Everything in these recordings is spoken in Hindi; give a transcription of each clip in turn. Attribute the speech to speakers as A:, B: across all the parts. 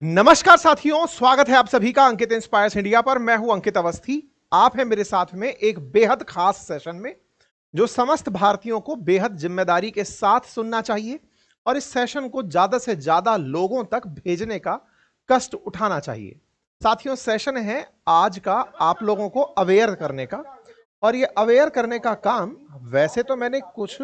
A: नमस्कार साथियों, स्वागत है आप सभी का अंकित इंस्पायर्स इंडिया पर। मैं हूं अंकित अवस्थी। आप हैं मेरे साथ में एक बेहद खास सेशन में, जो समस्त भारतीयों को बेहद जिम्मेदारी के साथ सुनना चाहिए और इस सेशन को ज्यादा से ज्यादा लोगों तक भेजने का कष्ट उठाना चाहिए। साथियों, सेशन है आज का आप लोगों को अवेयर करने का, और ये अवेयर करने का काम वैसे तो मैंने कुछ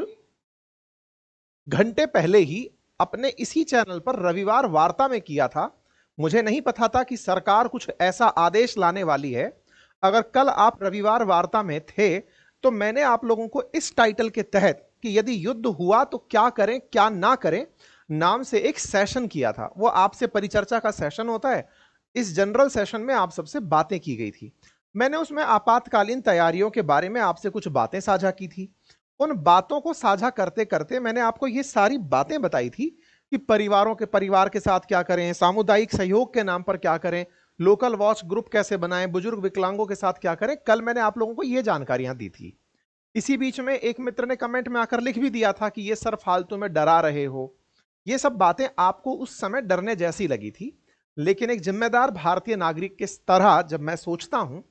A: घंटे पहले ही अपने इसी चैनल पर रविवार वार्ता में किया था। मुझे नहीं पता था कि सरकार कुछ ऐसा आदेश लाने वाली है। अगर कल आप रविवार वार्ता में थे तो मैंने आप लोगों को इस टाइटल के तहत कि यदि युद्ध हुआ तो क्या करें क्या ना करें नाम से एक सेशन किया था। वो आपसे परिचर्चा का सेशन होता है। इस जनरल सेशन में आप सबसे बातें की गई थी। मैंने उसमें आपातकालीन तैयारियों के बारे में आपसे कुछ बातें साझा की थी। उन बातों को साझा करते करते मैंने आपको ये सारी बातें बताई थी कि परिवार के साथ क्या करें, सामुदायिक सहयोग के नाम पर क्या करें, लोकल वॉच ग्रुप कैसे बनाएं, बुजुर्ग विकलांगों के साथ क्या करें। कल मैंने आप लोगों को ये जानकारियां दी थी। इसी बीच में एक मित्र ने कमेंट में आकर लिख भी दिया था कि ये सर फालतू में डरा रहे हो। ये सब बातें आपको उस समय डरने जैसी लगी थी, लेकिन एक जिम्मेदार भारतीय नागरिक के तरह जब मैं सोचता हूं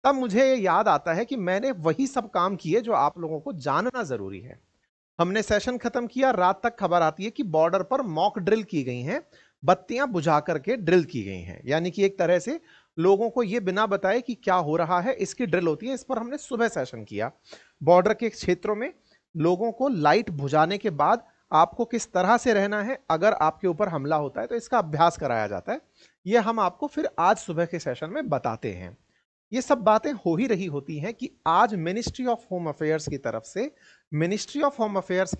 A: तब मुझे ये याद आता है कि मैंने वही सब काम किए जो आप लोगों को जानना जरूरी है। हमने सेशन खत्म किया, रात तक खबर आती है कि बॉर्डर पर मॉक ड्रिल की गई हैं, बत्तियां बुझा करके ड्रिल की गई हैं। यानी कि एक तरह से लोगों को यह बिना बताए कि क्या हो रहा है इसकी ड्रिल होती है। इस पर हमने सुबह सेशन किया। बॉर्डर के क्षेत्रों में लोगों को लाइट बुझाने के बाद आपको किस तरह से रहना है, अगर आपके ऊपर हमला होता है तो इसका अभ्यास कराया जाता है। यह हम आपको फिर आज सुबह के सेशन में बताते हैं। ये सब बातें हो ही रही होती हैं कि आज मिनिस्ट्री ऑफ होम अफेयर्स की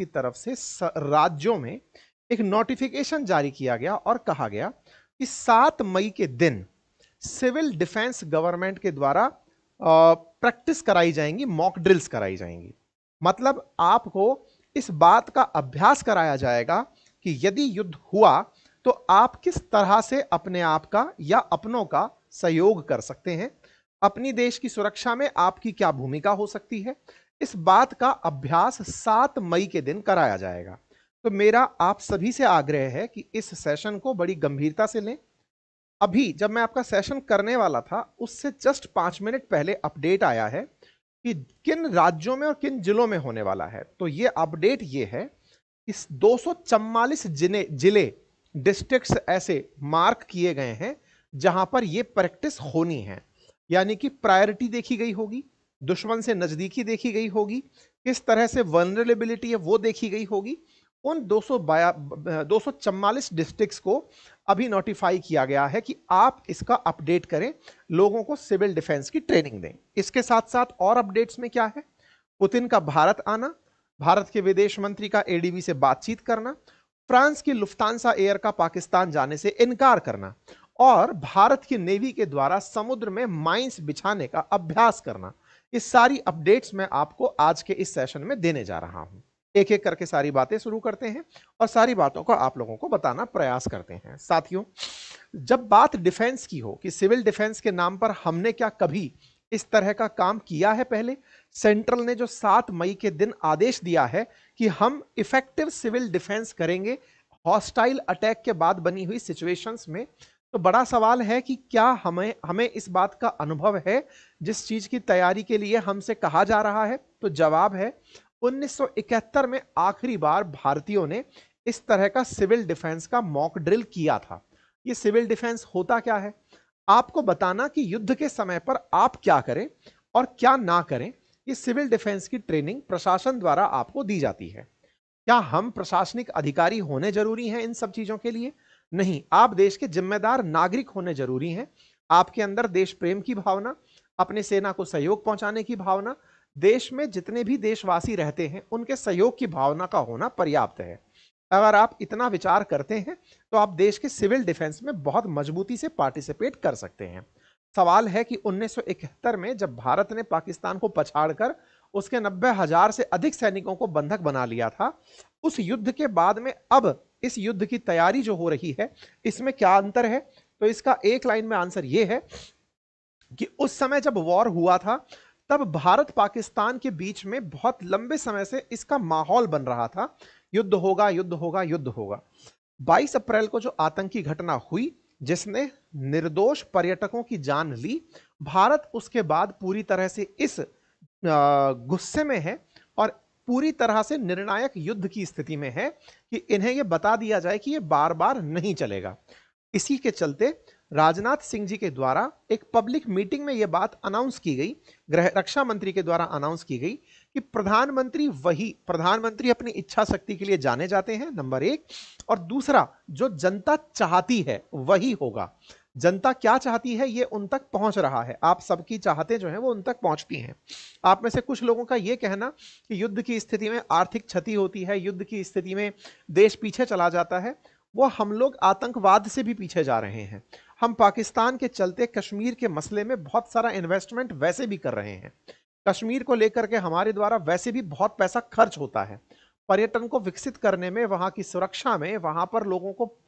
A: तरफ से राज्यों में एक नोटिफिकेशन जारी किया गया और कहा गया कि 7 मई के दिन सिविल डिफेंस गवर्नमेंट के द्वारा प्रैक्टिस कराई जाएंगी, मॉक ड्रिल्स कराई जाएंगी। मतलब आपको इस बात का अभ्यास कराया जाएगा कि यदि युद्ध हुआ तो आप किस तरह से अपने आप का या अपनों का सहयोग कर सकते हैं, अपनी देश की सुरक्षा में आपकी क्या भूमिका हो सकती है। इस बात का अभ्यास 7 मई के दिन कराया जाएगा। तो मेरा आप सभी से आग्रह है कि इस सेशन को बड़ी गंभीरता से लें। अभी जब मैं आपका सेशन करने वाला था उससे जस्ट 5 मिनट पहले अपडेट आया है कि किन राज्यों में और किन जिलों में होने वाला है। तो ये अपडेट ये है, इस 244 जिले डिस्ट्रिक्ट्स ऐसे मार्क किए गए हैं जहां पर यह प्रैक्टिस होनी है। यानी कि प्रायोरिटी देखी गई होगी, दुश्मन से नजदीकी देखी गई होगी, किस तरह से वल्नरेबिलिटी है वो देखी गई होगी। उन 244 डिस्ट्रिक्ट्स को अभी नोटिफाई किया गया है कि आप इसका अपडेट करें, लोगों को सिविल डिफेंस की ट्रेनिंग दें। इसके साथ साथ और अपडेट्स में क्या है, पुतिन का भारत आना, भारत के विदेश मंत्री का एडीबी से बातचीत करना, फ्रांस की लुफ्तांसा एयर का पाकिस्तान जाने से इनकार करना और भारत की नेवी के द्वारा समुद्र में माइंस बिछाने का अभ्यास करना। ये सारी अपडेट्स मैं आपको आज के इस सेशन में देने जा रहा हूं। एक एक करके सारी बातें शुरू करते हैं और सारी बातों को आप लोगों को बताना प्रयास करते हैं। साथियों, जब बात डिफेंस की हो कि सिविल डिफेंस के नाम पर हमने क्या कभी इस तरह का काम किया है पहले, सेंट्रल ने जो 7 मई के दिन आदेश दिया है कि हम इफेक्टिव सिविल डिफेंस करेंगे हॉस्टाइल अटैक के बाद बनी हुई सिचुएशंस में, तो बड़ा सवाल है कि क्या हमें इस बात का अनुभव है जिस चीज की तैयारी के लिए हमसे कहा जा रहा है। तो जवाब है, 1971 में आखिरी बार भारतीयों ने इस तरह का सिविल डिफेंस का मॉक ड्रिल किया था। ये सिविल डिफेंस होता क्या है, आपको बताना कि युद्ध के समय पर आप क्या करें और क्या ना करें। ये सिविल डिफेंस की ट्रेनिंग प्रशासन द्वारा आपको दी जाती है। क्या हम प्रशासनिक अधिकारी होने जरूरी हैं इन सब चीजों के लिए? नहीं, आप देश के जिम्मेदार नागरिक होने जरूरी हैं। आपके अंदर देश प्रेम की भावना, अपने सेना को सहयोग पहुंचाने की भावना, देश में जितने भी देशवासी रहते हैं उनके सहयोग की भावना का होना पर्याप्त है। अगर आप इतना विचार करते हैं तो आप देश के सिविल डिफेंस में बहुत मजबूती से पार्टिसिपेट कर सकते हैं। सवाल है कि 1971 में जब भारत ने पाकिस्तान को पछाड़कर उसके 90,000 से अधिक सैनिकों को बंधक बना लिया था, उस युद्ध के बाद में अब इस युद्ध की तैयारी जो हो रही है इसमें क्या अंतर है? तो इसका एक लाइन में आंसर यह है कि उस समय जब वॉर हुआ था तब भारत पाकिस्तान के बीच में बहुत लंबे समय से इसका माहौल बन रहा था, युद्ध होगा युद्ध होगा युद्ध होगा। 22 अप्रैल को जो आतंकी घटना हुई जिसने निर्दोष पर्यटकों की जान ली। भारत उसके बाद पूरी तरह से इस गुस्से में है और पूरी तरह से निर्णायक युद्ध की स्थिति में है कि इन्हें यह बता दिया जाए कि यह बार बार नहीं चलेगा। इसी के चलते राजनाथ सिंह जी के द्वारा एक पब्लिक मीटिंग में यह बात अनाउंस की गई, गृह रक्षा मंत्री के द्वारा अनाउंस की गई कि प्रधानमंत्री अपनी इच्छा शक्ति के लिए जाने जाते हैं, नंबर एक, और दूसरा, जो जनता चाहती है वही होगा। जनता क्या चाहती है ये उन तक पहुंच रहा है, आप सबकी चाहते जो है वो उन तक पहुंचती हैं। आप में से कुछ लोगों का ये कहना कि युद्ध की स्थिति में आर्थिक क्षति होती है, युद्ध की स्थिति में देश पीछे चला जाता है, वो हम लोग आतंकवाद से भी पीछे जा रहे हैं। हम पाकिस्तान के चलते कश्मीर के मसले में बहुत सारा इन्वेस्टमेंट वैसे भी कर रहे हैं, कश्मीर को लेकर के हमारे द्वारा वैसे भी बहुत पैसा खर्च होता है, पर्यटन को विकसित करने में, वहां की सुरक्षा में, वहां पर लोगों को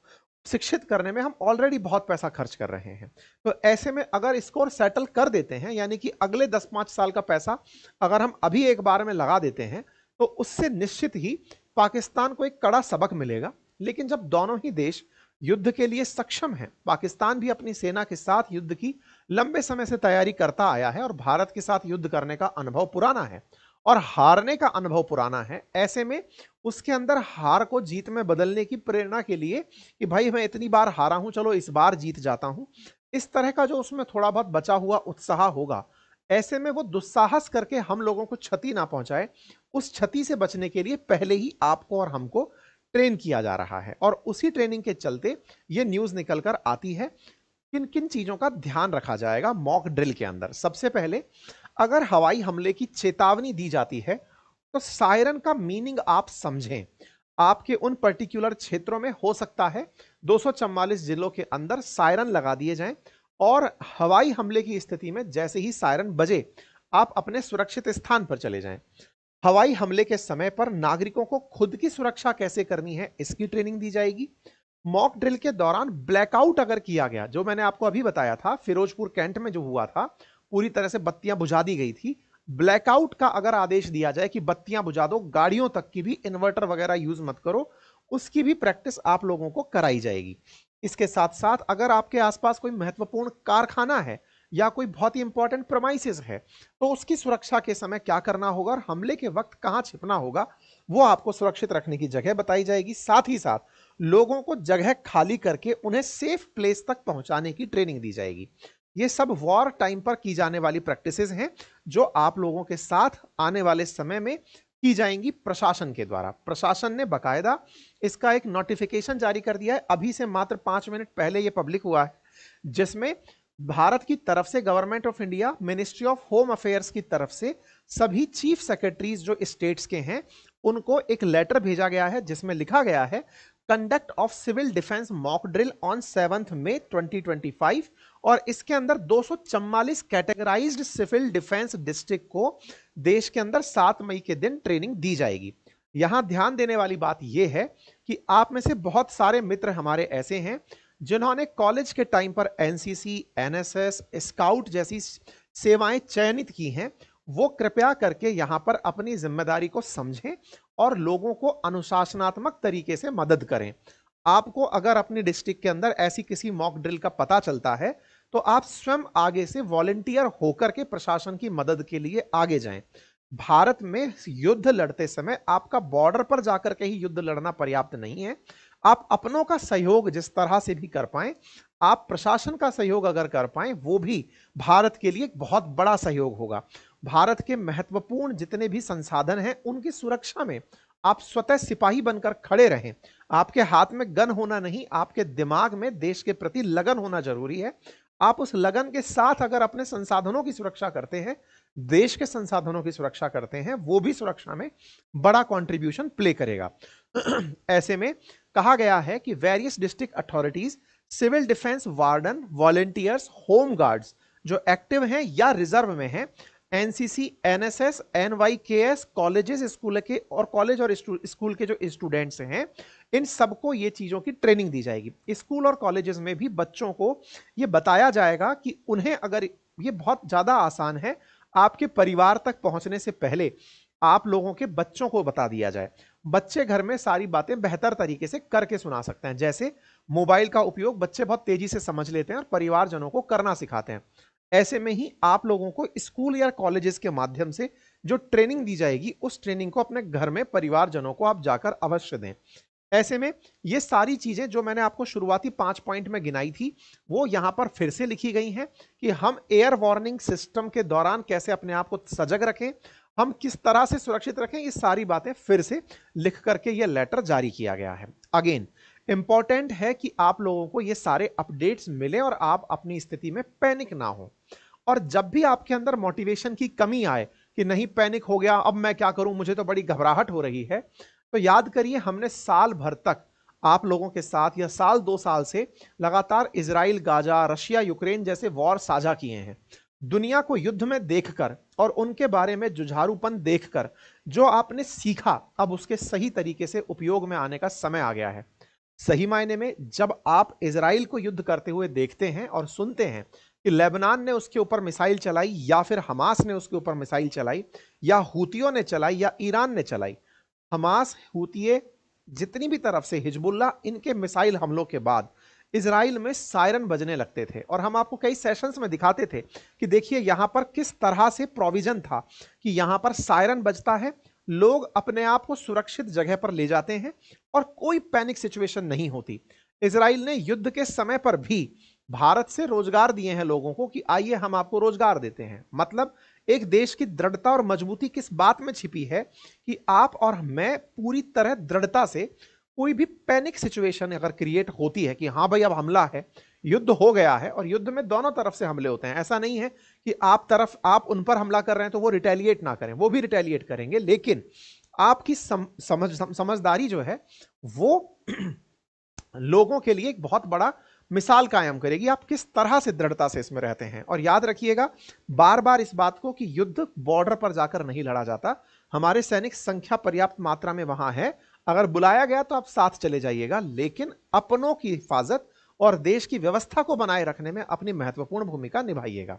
A: शिक्षित करने में हम ऑलरेडी बहुत पैसा खर्च कर रहे हैं। तो ऐसे में अगर इसको सेटल कर देते हैं, यानी कि अगले 10-5 साल का पैसा अगर हम अभी एक बार में लगा देते हैं, तो उससे निश्चित ही पाकिस्तान को एक कड़ा सबक मिलेगा। लेकिन जब दोनों ही देश युद्ध के लिए सक्षम हैं, पाकिस्तान भी अपनी सेना के साथ युद्ध की लंबे समय से तैयारी करता आया है और भारत के साथ युद्ध करने का अनुभव पुराना है और हारने का अनुभव पुराना है, ऐसे में उसके अंदर हार को जीत में बदलने की प्रेरणा के लिए कि भाई मैं इतनी बार हारा हूं, चलो इस बार जीत जाता हूं, इस तरह का जो उसमें थोड़ा बहुत बचा हुआ उत्साह होगा, ऐसे में वो दुस्साहस करके हम लोगों को क्षति ना पहुंचाए, उस क्षति से बचने के लिए पहले ही आपको और हमको ट्रेन किया जा रहा है। और उसी ट्रेनिंग के चलते ये न्यूज निकल कर आती है। किन किन चीजों का ध्यान रखा जाएगा मॉक ड्रिल के अंदर? सबसे पहले, अगर हवाई हमले की चेतावनी दी जाती है तो सायरन का मीनिंग आप समझें। आपके उन पर्टिकुलर क्षेत्रों में हो सकता है 244 जिलों के अंदर सायरन लगा दिए जाएं और हवाई हमले की स्थिति में जैसे ही सायरन बजे आप अपने सुरक्षित स्थान पर चले जाएं। हवाई हमले के समय पर नागरिकों को खुद की सुरक्षा कैसे करनी है इसकी ट्रेनिंग दी जाएगी। मॉक ड्रिल के दौरान ब्लैकआउट अगर किया गया, जो मैंने आपको अभी बताया था फिरोजपुर कैंट में जो हुआ था, पूरी तरह से बत्तियां बुझा दी गई थी, ब्लैकआउट का अगर आदेश दिया जाए कि बत्तियां बुझा दो, गाड़ियों तक की भी इन्वर्टर वगैरह यूज मत करो, उसकी भी प्रैक्टिस आप लोगों को कराई जाएगी। इसके साथ साथ अगर आपके आसपास कोई महत्वपूर्ण कारखाना है या कोई बहुत ही इंपॉर्टेंट प्रेमाइसिस है, तो उसकी सुरक्षा के समय क्या करना होगा और हमले के वक्त कहां छिपना होगा, वो आपको सुरक्षित रखने की जगह बताई जाएगी। साथ ही साथ लोगों को जगह खाली करके उन्हें सेफ प्लेस तक पहुंचाने की ट्रेनिंग दी जाएगी। ये सब वॉर टाइम पर की जाने वाली प्रैक्टिसेस हैं जो आप लोगों के साथ आने वाले समय में की जाएंगी प्रशासन के द्वारा। प्रशासन ने बकायदा इसका एक नोटिफिकेशन जारी कर दिया है, अभी से मात्र 5 मिनट पहले यह पब्लिक हुआ है, जिसमें भारत की तरफ से government of India, ministry of home affairs की तरफ से सभी चीफ सेक्रेटरीज जो स्टेट्स के हैं उनको एक लेटर भेजा गया है जिसमें लिखा गया है conduct of civil defence mock drill on 7 May 2025, और इसके अंदर 244 कैटेगराइज्ड सिविल डिफेंस डिस्ट्रिक्ट को देश के अंदर 7 मई के दिन ट्रेनिंग दी जाएगी। यहां ध्यान देने वाली बात यह है कि आप में से बहुत सारे मित्र हमारे ऐसे हैं जिन्होंने कॉलेज के टाइम पर एनसीसी, एनएसएस, स्काउट जैसी सेवाएं चयनित की हैं, वो कृपया करके यहां पर अपनी जिम्मेदारी को समझें और लोगों को अनुशासनात्मक तरीके से मदद करें। आपको अगर अपनी डिस्ट्रिक्ट के अंदर ऐसी किसी मॉक ड्रिल का पता चलता है तो आप स्वयं आगे से वॉलंटियर होकर के प्रशासन की मदद के लिए आगे जाएं। भारत में युद्ध लड़ते समय आपका बॉर्डर पर जाकर के ही युद्ध लड़ना पर्याप्त नहीं है। आप अपनों का सहयोग जिस तरह से भी कर पाएं, आप प्रशासन का सहयोग अगर कर पाएं, वो भी भारत के लिए एक बहुत बड़ा सहयोग होगा। भारत के महत्वपूर्ण जितने भी संसाधन हैं उनकी सुरक्षा में आप स्वतः सिपाही बनकर खड़े रहें। आपके हाथ में गन होना नहीं, आपके दिमाग में देश के प्रति लगन होना जरूरी है। आप उस लगन के साथ अगर अपने संसाधनों की सुरक्षा करते हैं, देश के संसाधनों की सुरक्षा करते हैं, वो भी सुरक्षा में बड़ा कंट्रीब्यूशन प्ले करेगा। ऐसे में कहा गया है कि various district authorities, civil defence warden, volunteers, home guards जो एक्टिव हैं या रिजर्व में हैं, NCC, NSS, NYKS, colleges, school के और कॉलेज और स्कूल के जो स्टूडेंट्स हैं, इन सबको ये चीजों की ट्रेनिंग दी जाएगी। स्कूल और कॉलेजेस में भी बच्चों को ये बताया जाएगा कि उन्हें, अगर ये बहुत ज्यादा आसान है, आपके परिवार तक पहुंचने से पहले आप लोगों के बच्चों को बता दिया जाए। बच्चे घर में सारी बातें बेहतर तरीके से करके सुना सकते हैं। जैसे मोबाइल का उपयोग बच्चे बहुत तेजी से समझ लेते हैं और परिवारजनों को करना सिखाते हैं। ऐसे में ही आप लोगों को स्कूल या कॉलेजेस के माध्यम से जो ट्रेनिंग दी जाएगी, उस ट्रेनिंग को अपने घर में परिवारजनों को आप जाकर अवश्य दें। ऐसे में ये सारी चीजें जो मैंने आपको शुरुआती 5 पॉइंट में गिनाई थी, वो यहां पर फिर से लिखी गई हैं कि हम एयर वार्निंग सिस्टम के दौरान कैसे अपने आप को सजग रखें, हम किस तरह से सुरक्षित रखें। ये सारी बातें फिर से लिख करके ये लेटर जारी किया गया है। अगेन इंपॉर्टेंट है कि आप लोगों को ये सारे अपडेट्स मिले और आप अपनी स्थिति में पैनिक ना हो। और जब भी आपके अंदर मोटिवेशन की कमी आए कि नहीं पैनिक हो गया, अब मैं क्या करूं, मुझे तो बड़ी घबराहट हो रही है, तो याद करिए हमने साल भर तक आप लोगों के साथ या साल 2 साल से लगातार इजराइल, गाजा, रशिया, यूक्रेन जैसे वॉर साझा किए हैं। दुनिया को युद्ध में देखकर और उनके बारे में जुझारूपन देखकर जो आपने सीखा, अब उसके सही तरीके से उपयोग में आने का समय आ गया है। सही मायने में जब आप इजराइल को युद्ध करते हुए देखते हैं और सुनते हैं कि लेबनान ने उसके ऊपर मिसाइल चलाई या फिर हमास ने उसके ऊपर मिसाइल चलाई या हूतियों ने चलाई या ईरान ने चलाई, हमास, हूतिये, जितनी भी तरफ से हिजबुल्ला, इनके मिसाइल हमलों के बाद इजराइल में सायरन बजने लगते थे। और हम आपको कई सेशंस में दिखाते थे कि देखिए यहां पर किस तरह से प्रोविजन था कि यहां पर सायरन बजता है, लोग अपने आप को सुरक्षित जगह पर ले जाते हैं और कोई पैनिक सिचुएशन नहीं होती। इजराइल ने युद्ध के समय पर भी भारत से रोजगार दिए हैं लोगों को कि आइए हम आपको रोजगार देते हैं। मतलब एक देश की दृढ़ता और मजबूती किस बात में छिपी है कि आप और मैं पूरी तरह दृढ़ता से, कोई भी पैनिक सिचुएशन अगर क्रिएट होती है कि हाँ भाई अब हमला है, युद्ध हो गया है, और युद्ध में दोनों तरफ से हमले होते हैं, ऐसा नहीं है कि आप उन पर हमला कर रहे हैं तो वो रिटेलिएट ना करें, वो भी रिटेलिएट करेंगे, लेकिन आपकी समझदारी जो है वो लोगों के लिए एक बहुत बड़ा मिसाल कायम करेगी आप किस तरह से दृढ़ता से इसमें रहते हैं। और याद रखिएगा बार बार इस बात को कि युद्ध बॉर्डर पर जाकर नहीं लड़ा जाता, हमारे सैनिक संख्या पर्याप्त मात्रा में वहां है, अगर बुलाया गया तो आप साथ चले जाइएगा, लेकिन अपनों की हिफाजत और देश की व्यवस्था को बनाए रखने में अपनी महत्वपूर्ण भूमिका निभाइएगा।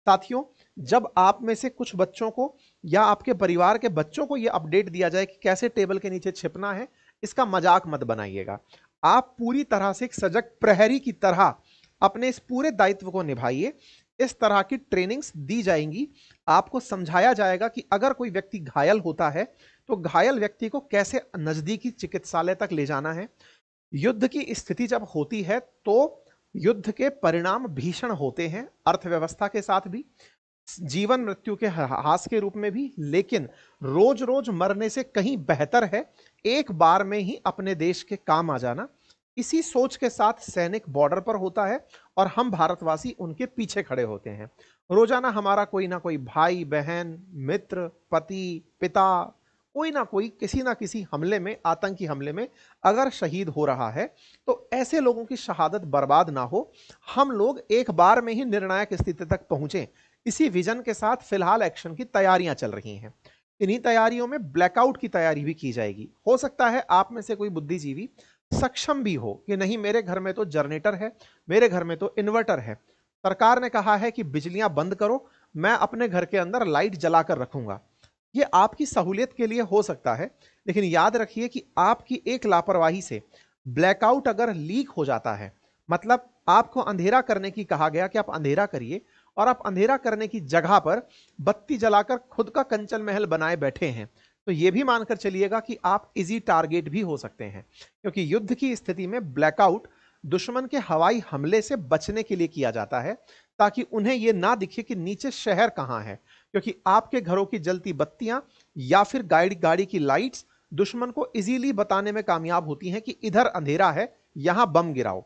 A: साथियों, जब आप में से कुछ बच्चों को या आपके परिवार के बच्चों को यह अपडेट दिया जाए कि कैसे टेबल के नीचे छिपना है, इसका मजाक मत बनाइएगा। आप पूरी तरह से एक सजग प्रहरी की तरह अपने इस पूरे दायित्व को निभाइए। इस तरह की ट्रेनिंग्स दी जाएंगी, आपको समझाया जाएगा कि अगर कोई व्यक्ति घायल होता है तो घायल व्यक्ति को कैसे नजदीकी चिकित्सालय तक ले जाना है। युद्ध की स्थिति जब होती है तो युद्ध के परिणाम भीषण होते हैं, अर्थव्यवस्था के साथ भी, जीवन मृत्यु के हास के रूप में भी, लेकिन रोज रोज मरने से कहीं बेहतर है एक बार में ही अपने देश के काम आ जाना। इसी सोच के साथ सैनिक बॉर्डर पर होता है और हम भारतवासी उनके पीछे खड़े होते हैं। रोजाना हमारा कोई ना कोई भाई, बहन, मित्र, पति, पिता, कोई ना कोई किसी ना किसी हमले में, आतंकी हमले में अगर शहीद हो रहा है, तो ऐसे लोगों की शहादत बर्बाद ना हो, हम लोग एक बार में ही निर्णायक स्थिति तक पहुंचे, इसी विजन के साथ फिलहाल एक्शन की तैयारियां चल रही हैं। इन्हीं तैयारियों में ब्लैकआउट की तैयारी भी की जाएगी। हो सकता है आप में से कोई बुद्धिजीवी सक्षम भी हो कि नहीं मेरे घर में तो जनरेटर है, मेरे घर में तो इन्वर्टर है, सरकार ने कहा है कि बिजलियां बंद करो, मैं अपने घर के अंदर लाइट जलाकर रखूंगा। ये आपकी सहूलियत के लिए हो सकता है, लेकिन याद रखिए कि आपकी एक लापरवाही से ब्लैकआउट अगर लीक हो जाता है, मतलब आपको अंधेरा करने की कहा गया कि आप अंधेरा करिए, और आप अंधेरा करने की जगह पर बत्ती जलाकर खुद का कंचन महल बनाए बैठे हैं, तो यह भी मानकर चलिएगा कि आप इजी टारगेट भी हो सकते हैं। क्योंकि युद्ध की स्थिति में ब्लैकआउट दुश्मन के हवाई हमले से बचने के लिए किया जाता है, ताकि उन्हें यह ना दिखे कि नीचे शहर कहां है, क्योंकि आपके घरों की जलती बत्तियां या फिर गाड़ी की लाइट्स दुश्मन को इजीली बताने में कामयाब होती हैं कि इधर अंधेरा है, यहां बम गिराओ।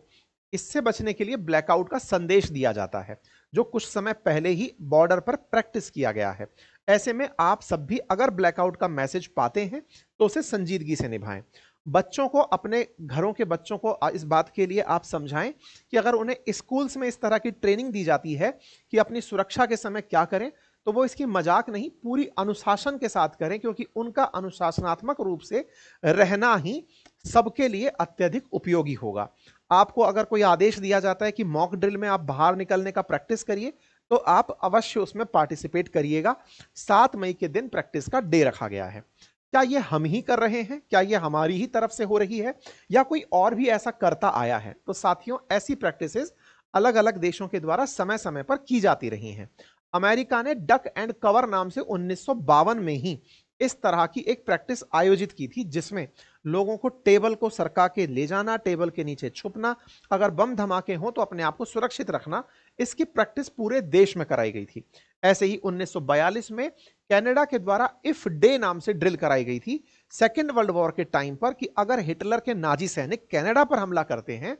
A: इससे बचने के लिए ब्लैकआउट का संदेश दिया जाता है, जो कुछ समय पहले ही बॉर्डर पर प्रैक्टिस किया गया है। ऐसे में आप सब भी अगर ब्लैकआउट का मैसेज पाते हैं तो उसे संजीदगी से निभाएं। बच्चों को, अपने घरों के बच्चों को इस बात के लिए आप समझाएं कि अगर उन्हें स्कूल्स में इस तरह की ट्रेनिंग दी जाती है कि अपनी सुरक्षा के समय क्या करें, तो वो इसकी मजाक नहीं, पूरी अनुशासन के साथ करें, क्योंकि उनका अनुशासनात्मक रूप से रहना ही सबके लिए अत्यधिक उपयोगी होगा। आपको अगर कोई आदेश दिया जाता है कि मॉक ड्रिल में आप बाहर निकलने का प्रैक्टिस करिए, तो आप अवश्य उसमें पार्टिसिपेट करिएगा। 7 मई के दिन प्रैक्टिस का डे रखा गया है। क्या ये हम ही कर रहे हैं, क्या ये हमारी ही तरफ से हो रही है, या कोई और भी ऐसा करता आया है? तो साथियों, ऐसी प्रैक्टिसेस अलग अलग देशों के द्वारा समय समय पर की जाती रही हैं। अमेरिका ने डक एंड कवर नाम से 1952 में ही इस तरह की एक प्रैक्टिस आयोजित की थी, जिसमें लोगों को टेबल को सरका के ले जाना, टेबल के नीचे छुपना, अगर बम धमाके हो तो अपने आप को सुरक्षित रखना, इसकी प्रैक्टिस पूरे देश में कराई गई थी। ऐसे ही 1942 में कनाडा के द्वारा इफ डे नाम से ड्रिल कराई गई थी सेकेंड वर्ल्ड वॉर के टाइम पर, कि अगर हिटलर के नाजी सैनिक कनाडा पर हमला करते हैं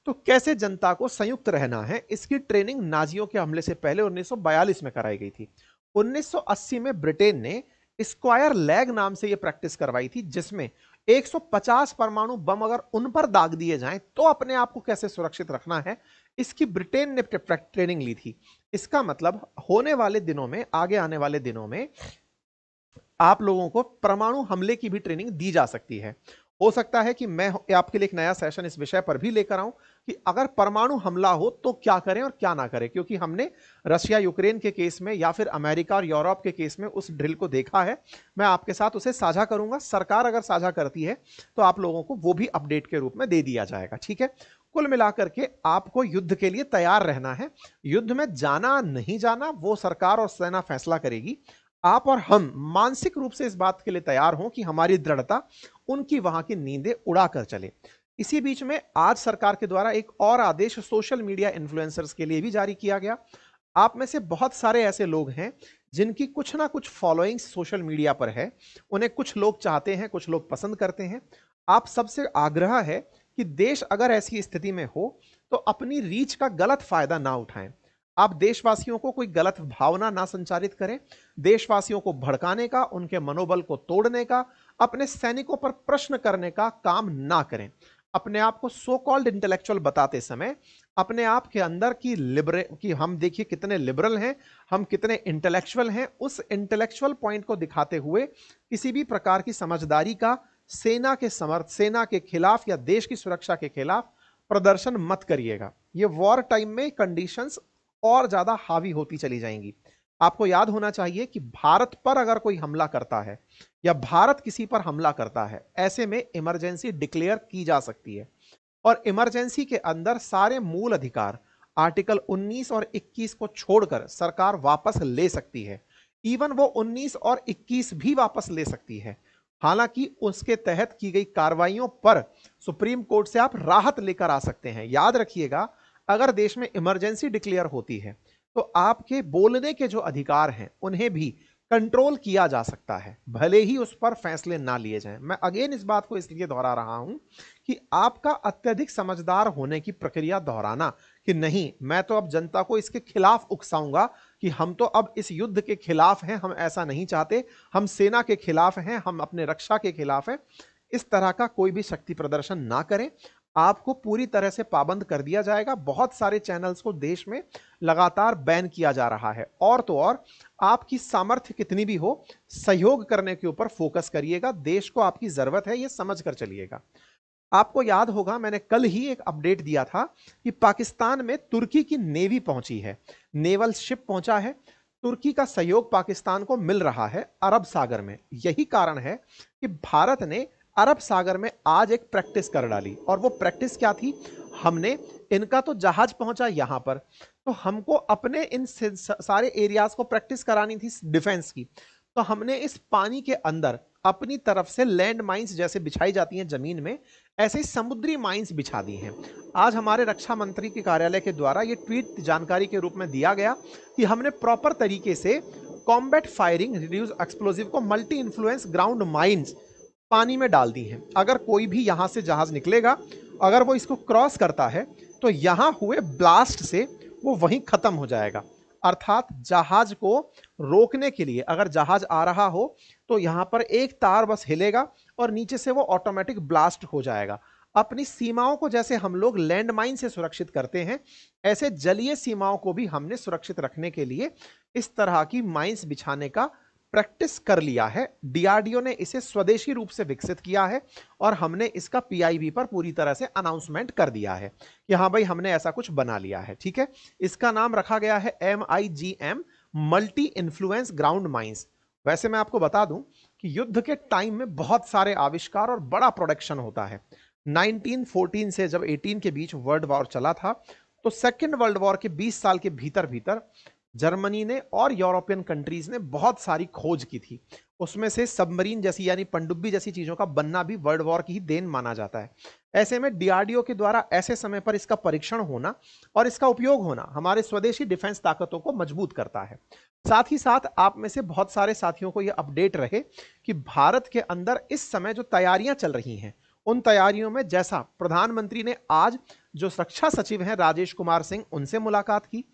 A: तो कैसे जनता को संयुक्त रहना है, इसकी ट्रेनिंग नाजियों के हमले से पहले 1942 में कराई गई थी। 1980 में ब्रिटेन ने स्क्वायर लैग नाम से यह प्रैक्टिस करवाई थी, जिसमें 150 परमाणु बम अगर उन पर दाग दिए जाएं तो अपने आप को कैसे सुरक्षित रखना है, इसकी ब्रिटेन ने ट्रेनिंग ली थी। इसका मतलब होने वाले दिनों में, आगे आने वाले दिनों में आप लोगों को परमाणु हमले की भी ट्रेनिंग दी जा सकती है। हो सकता है कि मैं आपके लिए एक नया सेशन इस विषय पर भी लेकर आऊं कि अगर परमाणु हमला हो तो क्या करें और क्या ना करें, क्योंकि हमने रशिया यूक्रेन के केस में या फिर अमेरिका और यूरोप के केस में उस ड्रिल को देखा है। मैं आपके साथ उसे साझा करूंगा। सरकार अगर साझा करती है तो आप लोगों को वो भी अपडेट के रूप में दे दिया जाएगा। ठीक है, कुल मिलाकर के आपको युद्ध के लिए तैयार रहना है। युद्ध में जाना नहीं जाना वो सरकार और सेना फैसला करेगी। आप और हम मानसिक रूप से इस बात के लिए तैयार हों कि हमारी दृढ़ता उनकी वहां की नींदें उड़ाकर चले। इसी बीच में आज सरकार के द्वारा एक और आदेश सोशल मीडिया इन्फ्लुएंसर्स के लिए भी जारी किया गया। आप में से बहुत सारे ऐसे लोग हैं जिनकी कुछ ना कुछ फॉलोइंग सोशल मीडिया पर है। उन्हें कुछ लोग चाहते हैं, कुछ लोग पसंद करते हैं। आप सबसे आग्रह है कि देश अगर ऐसी स्थिति में हो तो अपनी रीच का गलत फायदा ना उठाएं। आप देशवासियों को कोई गलत भावना ना संचारित करें। देशवासियों को भड़काने का, उनके मनोबल को तोड़ने का, अपने सैनिकों पर प्रश्न करने का काम ना करें। अपने आप को सो कॉल्ड इंटेलेक्चुअल बताते समय अपने आप के अंदर की हम देखिए कितने लिबरल हैं, हम कितने इंटेलेक्चुअल हैं, उस इंटेलेक्चुअल पॉइंट को दिखाते हुए किसी भी प्रकार की समझदारी का सेना के खिलाफ या देश की सुरक्षा के खिलाफ प्रदर्शन मत करिएगा। ये वॉर टाइम में कंडीशंस और ज्यादा हावी होती चली जाएंगी। आपको याद होना चाहिए कि भारत पर अगर कोई हमला करता है या भारत किसी पर हमला करता है, ऐसे में इमरजेंसी डिक्लेयर की जा सकती है और इमरजेंसी के अंदर सारे मूल अधिकार आर्टिकल 19 और 21 को छोड़कर सरकार वापस ले सकती है। इवन वो 19 और 21 भी वापस ले सकती है। हालांकि उसके तहत की गई कार्रवाइयों पर सुप्रीम कोर्ट से आप राहत लेकर आ सकते हैं। याद रखिएगा, अगर देश में इमरजेंसी डिक्लेयर होती है तो आपके बोलने के जो अधिकार हैं उन्हें भी कंट्रोल किया जा सकता है, भले ही उस पर फैसले ना लिए जाएं। मैं अगेन इस बात को इसलिए दोहरा रहा हूं कि आपका अत्यधिक समझदार होने की प्रक्रिया दोहराना कि नहीं मैं तो अब जनता को इसके खिलाफ उकसाऊंगा कि हम तो अब इस युद्ध के खिलाफ हैं, हम ऐसा नहीं चाहते, हम सेना के खिलाफ हैं, हम अपने रक्षा के खिलाफ हैं, इस तरह का कोई भी शक्ति प्रदर्शन ना करें। आपको पूरी तरह से पाबंद कर दिया जाएगा। बहुत सारे चैनल्स को देश में लगातार बैन किया जा रहा है। और तो और आपकी सामर्थ्य कितनी भी हो, सहयोग करने के ऊपर फोकस करिएगा। देश को आपकी जरूरत है, यह समझ कर चलिएगा। आपको याद होगा मैंने कल ही एक अपडेट दिया था कि पाकिस्तान में तुर्की की नेवी पहुंची है, नेवल शिप पहुंचा है। तुर्की का सहयोग पाकिस्तान को मिल रहा है अरब सागर में। यही कारण है कि भारत ने अरब सागर में आज एक प्रैक्टिस कर डाली। और वो प्रैक्टिस क्या थी, हमने इनका तो जहाज पहुंचा यहां पर, तो हमको अपने इन सारे एरियाज को प्रैक्टिस करानी थी डिफेंस की। तो हमने इस पानी के अंदर अपनी तरफ से लैंड माइंस जैसे बिछाई जाती हैं जमीन में, ऐसे ही समुद्री माइंस बिछा दी हैं। आज हमारे रक्षा मंत्री के कार्यालय के द्वारा यह ट्वीट जानकारी के रूप में दिया गया कि हमने प्रॉपर तरीके से कॉम्बैट फायरिंग रिड्यूस एक्सप्लोजिव को मल्टी इन्फ्लुएंस ग्राउंड माइंस पानी में डाल दी हैं। अगर कोई भी यहां से जहाज निकलेगा, अगर वो इसको क्रॉस करता है तो यहां हुए ब्लास्ट से वो वहीं खत्म हो जाएगा। अर्थात जहाज को रोकने के लिए अगर जहाज आ रहा हो तो यहां पर एक तार बस हिलेगा और नीचे से वो ऑटोमेटिक ब्लास्ट हो जाएगा। अपनी सीमाओं को जैसे हम लोग लैंड माइन से सुरक्षित करते हैं, ऐसे जलीय सीमाओं को भी हमने सुरक्षित रखने के लिए इस तरह की माइंस बिछाने का प्रैक्टिस कर लिया है। डीआरडीओ ने इसे स्वदेशी रूप से विकसित किया है और हमने इसका पीआईबी पर पूरी तरह से अनाउंसमेंट कर दिया है कि हाँ भाई हमने ऐसा कुछ बना लिया है। ठीक है, इसका नाम रखा गया है MIGM, multi influence ground mines. वैसे मैं आपको बता दूं कि युद्ध के टाइम में बहुत सारे आविष्कार और बड़ा प्रोडक्शन होता है। 1914 से जब 18 के बीच वर्ल्ड वॉर चला था, तो सेकेंड वर्ल्ड वॉर के 20 साल के भीतर भीतर जर्मनी ने और यूरोपियन कंट्रीज ने बहुत सारी खोज की थी। उसमें से सबमरीन जैसी यानी पनडुब्बी जैसी चीजों का बनना भी वर्ल्ड वॉर की ही देन माना जाता है। ऐसे में डीआरडीओ के द्वारा ऐसे समय पर इसका परीक्षण होना और इसका उपयोग होना हमारे स्वदेशी डिफेंस ताकतों को मजबूत करता है। साथ ही साथ आप में से बहुत सारे साथियों को यह अपडेट रहे कि भारत के अंदर इस समय जो तैयारियां चल रही हैं, उन तैयारियों में जैसा प्रधानमंत्री ने आज जो रक्षा सचिव हैं राजेश कुमार सिंह, उनसे मुलाकात की,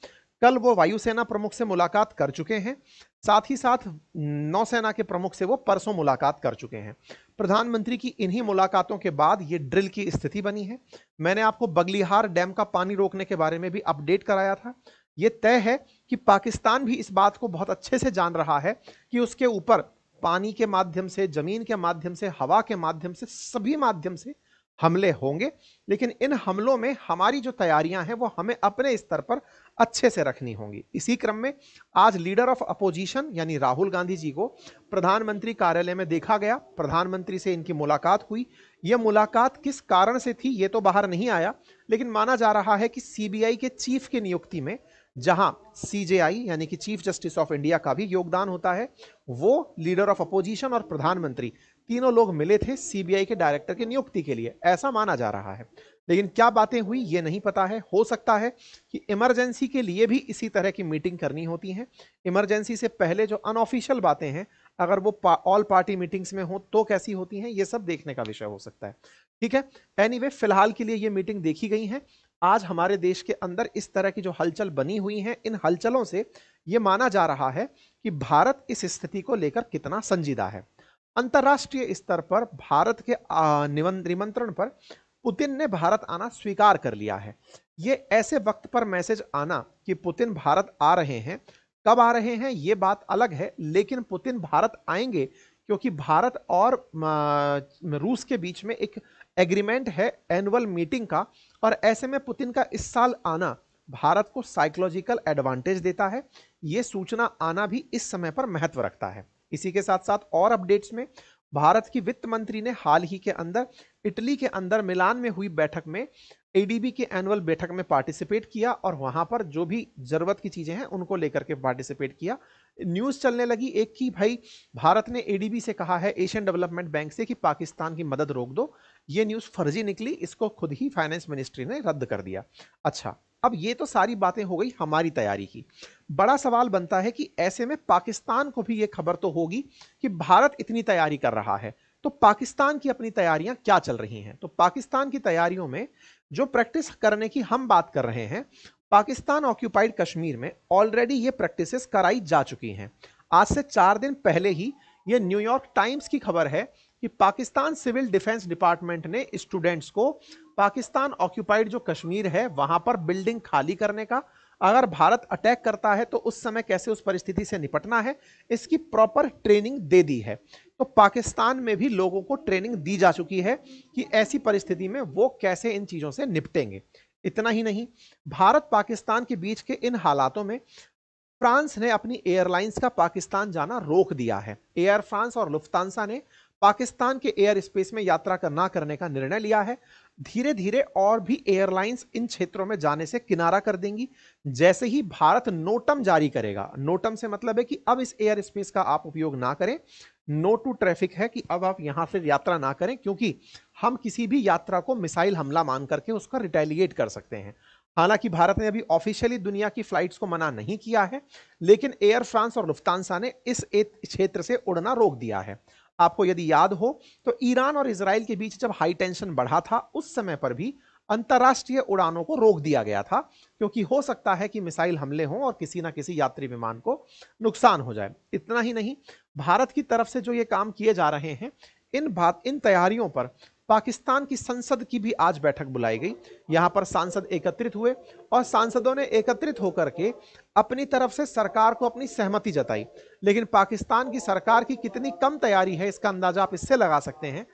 A: कल वो वायुसेना प्रमुख से मुलाकात कर चुके हैं, साथ ही साथ नौसेना के प्रमुख से वो परसों मुलाकात कर चुके हैं। प्रधानमंत्री की इन्हीं मुलाकातों के बाद ये ड्रिल की स्थिति बनी है। मैंने आपको बगलिहार डैम का पानी रोकने के बारे में भी अपडेट कराया था। ये तय है कि पाकिस्तान भी इस बात को बहुत अच्छे से जान रहा है कि उसके ऊपर पानी के माध्यम से, जमीन के माध्यम से, हवा के माध्यम से, सभी माध्यम से हमले होंगे, लेकिन इन हमलों में हमारी जो तैयारियां हैं वो हमें अपने स्तर पर अच्छे से रखनी होंगी। इसी क्रम में आज लीडर ऑफ अपोजिशन यानी राहुल गांधी जी को प्रधानमंत्री कार्यालय में देखा गया। प्रधानमंत्री से इनकी मुलाकात हुई। यह मुलाकात किस कारण से थी ये तो बाहर नहीं आया, लेकिन माना जा रहा है कि सीबीआई के चीफ की नियुक्ति में जहां सीजेआई यानी कि चीफ जस्टिस ऑफ इंडिया का भी योगदान होता है, वो लीडर ऑफ अपोजिशन और प्रधानमंत्री तीनों लोग मिले थे सीबीआई के डायरेक्टर की नियुक्ति के लिए, ऐसा माना जा रहा है। लेकिन क्या बातें हुई ये नहीं पता है। हो सकता है कि इमरजेंसी के लिए भी इसी तरह की मीटिंग करनी होती है। इमरजेंसी से पहले जो अनऑफिशियल बातें हैं, अगर वो ऑल पार्टी मीटिंग्स में हो तो कैसी होती हैं, ये सब देखने का विषय हो सकता है। ठीक है, एनीवे फिलहाल के लिए ये मीटिंग देखी गई है। आज हमारे देश के अंदर इस तरह की जो हलचल बनी हुई है, इन हलचलों से यह माना जा रहा है कि भारत इस स्थिति को लेकर कितना संजीदा है। अंतरराष्ट्रीय स्तर पर भारत के निमंत्रण पर पुतिन ने भारत आना स्वीकार कर लिया है। यह ऐसे वक्त पर मैसेज आना कि पुतिन भारत आ रहे हैं, कब आ रहे हैं ये बात अलग है, लेकिन पुतिन भारत आएंगे क्योंकि भारत और रूस के बीच में एक एग्रीमेंट है एनुअल मीटिंग का, और ऐसे में पुतिन का इस साल आना भारत को साइकोलॉजिकल एडवांटेज देता है। यह सूचना आना भी इस समय पर महत्व रखता है। इसी के साथ साथ और अपडेट्स में भारत की वित्त मंत्री ने हाल ही के अंदर इटली के अंदर मिलान में हुई बैठक में एडीबी के एनुअल बैठक में पार्टिसिपेट किया और वहां पर जो भी जरूरत की चीजें हैं उनको लेकर के पार्टिसिपेट किया। न्यूज चलने लगी एक कि भाई भारत ने एडीबी से कहा है, एशियन डेवलपमेंट बैंक से, कि पाकिस्तान की मदद रोक दो। ये न्यूज फर्जी निकली, इसको खुद ही फाइनेंस मिनिस्ट्री ने रद्द कर दिया। अच्छा, अब ये तो सारी बातें हो गई हमारी तैयारी की। बड़ा सवाल बनता है कि ऐसे में पाकिस्तान को भी ये खबर तो होगी कि भारत इतनी तैयारी कर रहा है, तो पाकिस्तान की अपनी तैयारियां क्या चल रही हैं। तो पाकिस्तान की तैयारियों में जो प्रैक्टिस करने की हम बात कर रहे हैं, पाकिस्तान ऑक्यूपाइड कश्मीर में ऑलरेडी ये प्रैक्टिसेस कराई जा चुकी हैं। आज से 4 दिन पहले ही ये न्यूयॉर्क टाइम्स की खबर है कि पाकिस्तान सिविल डिफेंस डिपार्टमेंट ने स्टूडेंट्स को पाकिस्तान ऑक्यूपाइड जो कश्मीर है वहां पर बिल्डिंग खाली करने का, अगर भारत अटैक करता है तो उस समय कैसे उस परिस्थिति से निपटना है, इसकी प्रॉपर ट्रेनिंग दे दी है। तो पाकिस्तान में भी लोगों को ट्रेनिंग दी जा चुकी है कि ऐसी परिस्थिति में वो कैसे इन चीजों से निपटेंगे। इतना ही नहीं, भारत पाकिस्तान के बीच के इन हालातों में फ्रांस ने अपनी एयरलाइंस का पाकिस्तान जाना रोक दिया है। एयर फ्रांस और लुफ्तांसा ने पाकिस्तान के एयर स्पेस में यात्रा ना करने का निर्णय लिया है। धीरे धीरे और भी एयरलाइंस इन क्षेत्रों में जाने से किनारा कर देंगी जैसे ही भारत नोटम जारी करेगा। नोटम से मतलब है कि अब इस एयर स्पेस का आप उपयोग ना करें। नो टू ट्रैफिक है कि अब आप यहां से यात्रा ना करें, क्योंकि हम किसी भी यात्रा को मिसाइल हमला मान करके उसका रिटेलिएट कर सकते हैं। हालांकि भारत ने अभी ऑफिशियली दुनिया की फ्लाइट्स को मना नहीं किया है, लेकिन एयर फ्रांस और लुफ्तांसा ने इस क्षेत्र से उड़ना रोक दिया है। आपको यदि याद हो तो ईरान और इजराइल के बीच जब हाई टेंशन बढ़ा था, उस समय पर भी अंतरराष्ट्रीय उड़ानों को रोक दिया गया था, क्योंकि हो सकता है कि मिसाइल हमले हों और किसी ना किसी यात्री विमान को नुकसान हो जाए। इतना ही नहीं, भारत की तरफ से जो ये काम किए जा रहे हैं, इन तैयारियों पर पाकिस्तान की संसद की भी आज बैठक बुलाई गई। यहां पर सांसद एकत्रित हुए और सांसदों ने एकत्रित होकर के अपनी तरफ से सरकार को अपनी सहमति जताई। लेकिन पाकिस्तान की सरकार की कितनी कम तैयारी है इसका अंदाजा आप इससे लगा सकते हैं।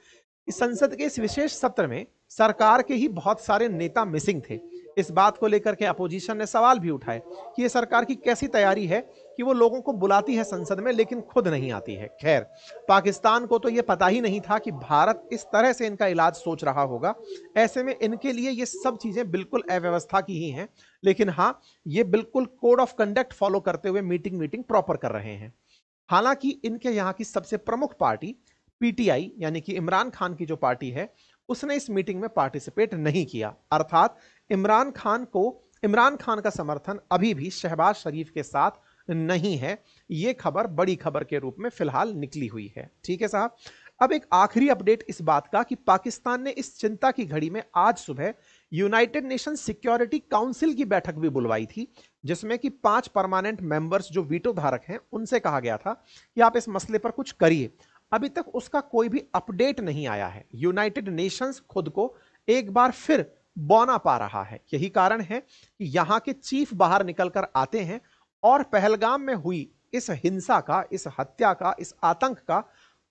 A: इस संसद के इस विशेष सत्र में सरकार के ही बहुत सारे नेता मिसिंग थे। इस बात को लेकर के अपोजिशन ने सवाल भी उठाए कि ये सरकार की कैसी तैयारी है कि वो लोगों को बुलाती है संसद में लेकिन खुद नहीं आती है। खैर, पाकिस्तान को तो ये पता ही नहीं था कि भारत इस तरह से इनका इलाज सोच रहा होगा। ऐसे में इनके लिए ये सब चीजें बिल्कुल अव्यवस्था की ही हैं, लेकिन हाँ, ये बिल्कुल कोड ऑफ कंडक्ट फॉलो करते हुए मीटिंग प्रॉपर कर रहे हैं। हालांकि इनके यहाँ की सबसे प्रमुख पार्टी पीटीआई यानी कि इमरान खान की जो पार्टी है, उसने इस मीटिंग में पार्टिसिपेट नहीं किया। अर्थात इमरान खान का समर्थन अभी भी शहबाज शरीफ के साथ नहीं है। यह खबर बड़ी खबर के रूप में फिलहाल निकली हुई है। ठीक है साहब, अब एक आखिरी अपडेट इस बात का कि पाकिस्तान ने इस चिंता की घड़ी में आज सुबह यूनाइटेड नेशन सिक्योरिटी काउंसिल की बैठक भी बुलवाई थी, जिसमें कि 5 परमानेंट मेंबर्स जो वीटो धारक हैं उनसे कहा गया था कि आप इस मसले पर कुछ करिए। अभी तक उसका कोई भी अपडेट नहीं आया है। यूनाइटेड नेशंस खुद को एक बार फिर बौना पा रहा है। यही कारण है कि यहां के चीफ बाहर निकलकर आते हैं और पहलगाम में हुई इस हिंसा का, इस हत्या का, इस आतंक का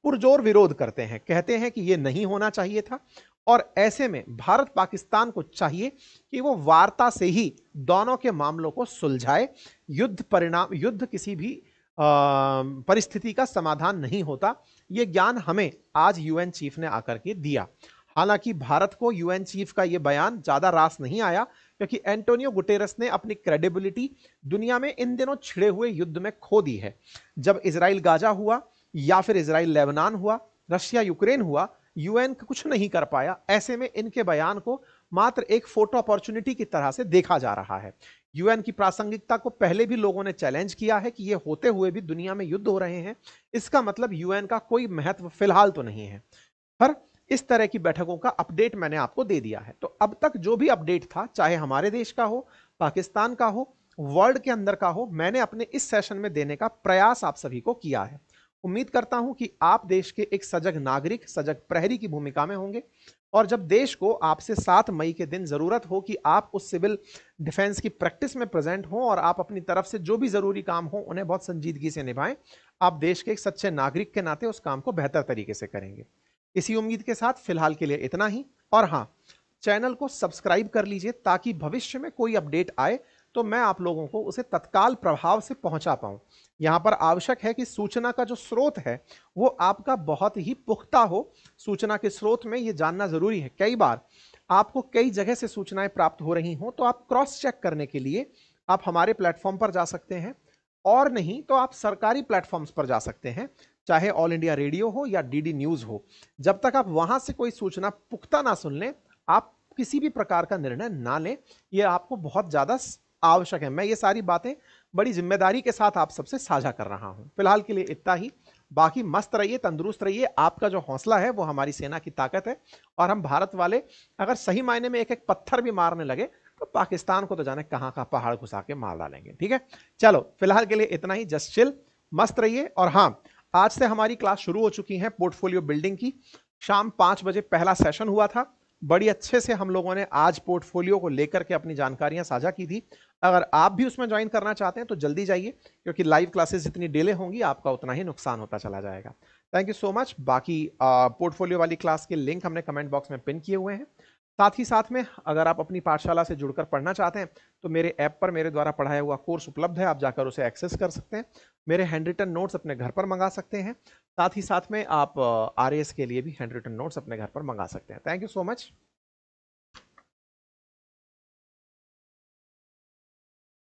A: पुरजोर विरोध करते हैं। कहते हैं कि यह नहीं होना चाहिए था और ऐसे में भारत पाकिस्तान को चाहिए कि वो वार्ता से ही दोनों के मामलों को सुलझाए। युद्ध किसी भी परिस्थिति का समाधान नहीं होता। यह ज्ञान हमें आज यूएन चीफ ने आकर के दिया। हालांकि भारत को यूएन चीफ का यह बयान ज्यादा रास नहीं आया, क्योंकि एंटोनियो गुटेरस ने अपनी क्रेडिबिलिटी दुनिया में इन दिनों छिड़े हुए युद्ध में खो दी है। जब इजराइल गाजा हुआ या फिर इजराइल लेबनान हुआ, रशिया यूक्रेन हुआ, यूएन कुछ नहीं कर पाया। ऐसे में इनके बयान को मात्र एक फोटो अपॉर्चुनिटी की तरह से देखा जा रहा है। यूएन की प्रासंगिकता को पहले भी लोगों ने चैलेंज किया है कि ये होते हुए भी दुनिया में युद्ध हो रहे हैं, इसका मतलब यूएन का कोई महत्व फिलहाल तो नहीं है। पर इस तरह की बैठकों का अपडेट मैंने आपको दे दिया है। तो अब तक जो भी अपडेट था, चाहे हमारे देश का हो, पाकिस्तान का हो, वर्ल्ड के अंदर का हो, मैंने अपने इस सेशन में देने का प्रयास आप सभी को किया है। उम्मीद करता हूं कि आप देश के एक सजग नागरिक, सजग प्रहरी की भूमिका में होंगे और जब देश को आपसे 7 मई के दिन जरूरत हो कि आप उस सिविल डिफेंस की प्रैक्टिस में प्रेजेंट हो और आप अपनी तरफ से जो भी जरूरी काम हो उन्हें बहुत संजीदगी से निभाएं, आप देश के एक सच्चे नागरिक के नाते उस काम को बेहतर तरीके से करेंगे। इसी उम्मीद के साथ फिलहाल के लिए इतना ही। और हाँ, चैनल को सब्सक्राइब कर लीजिए ताकि भविष्य में कोई अपडेट आए तो मैं आप लोगों को उसे तत्काल प्रभाव से पहुंचा पाऊं। यहां पर आवश्यक है कि सूचना का जो स्रोत है वो आपका बहुत ही पुख्ता हो। सूचना के स्रोत में यह जानना जरूरी है। कई बार आपको कई जगह से सूचनाएं प्राप्त हो रही हों तो आप क्रॉस चेक करने के लिए आप हमारे प्लेटफॉर्म पर जा सकते हैं, और नहीं तो आप सरकारी प्लेटफॉर्म्स पर जा सकते हैं, चाहे ऑल इंडिया रेडियो हो या डीडी न्यूज हो। जब तक आप वहां से कोई सूचना पुख्ता ना सुन लें, आप किसी भी प्रकार का निर्णय ना लें। यह आपको बहुत ज्यादा आवश्यक है। मैं ये सारी बातें बड़ी जिम्मेदारी के साथ आप सबसे साझा कर रहा हूं। फिलहाल के लिए इतना ही। बाकी मस्त रहिए, तंदुरुस्त रहिए। आपका जो हौसला है वो हमारी सेना की ताकत है और हम भारत वाले अगर सही मायने में एक एक पत्थर भी मारने लगे तो पाकिस्तान को तो जाने कहां का पहाड़ घुसा के मार डालेंगे। ठीक है, चलो फिलहाल के लिए इतना ही। जस्ट चिल, मस्त रहिए। और हां, आज से हमारी क्लास शुरू हो चुकी है पोर्टफोलियो बिल्डिंग की। शाम 5 बजे पहला सेशन हुआ था। बड़ी अच्छे से हम लोगों ने आज पोर्टफोलियो को लेकर के अपनी जानकारियां साझा की थी। अगर आप भी उसमें ज्वाइन करना चाहते हैं तो जल्दी जाइए, क्योंकि लाइव क्लासेस जितनी डिले होंगी आपका उतना ही नुकसान होता चला जाएगा। Thank you so much. बाकी पोर्टफोलियो वाली क्लास के लिंक हमने कमेंट बॉक्स में पिन किए हुए हैं। साथ ही साथ में अगर आप अपनी पाठशाला से जुड़कर पढ़ना चाहते हैं तो मेरे ऐप पर मेरे द्वारा पढ़ाया हुआ कोर्स उपलब्ध है, आप जाकर उसे एक्सेस कर सकते हैं। मेरे हैंड रिटन नोट्स अपने घर पर मंगा सकते हैं। साथ ही साथ में आप आरएएस के लिए भी हैंड रिटन नोट्स अपने घर पर मंगा सकते हैं। Thank you so much.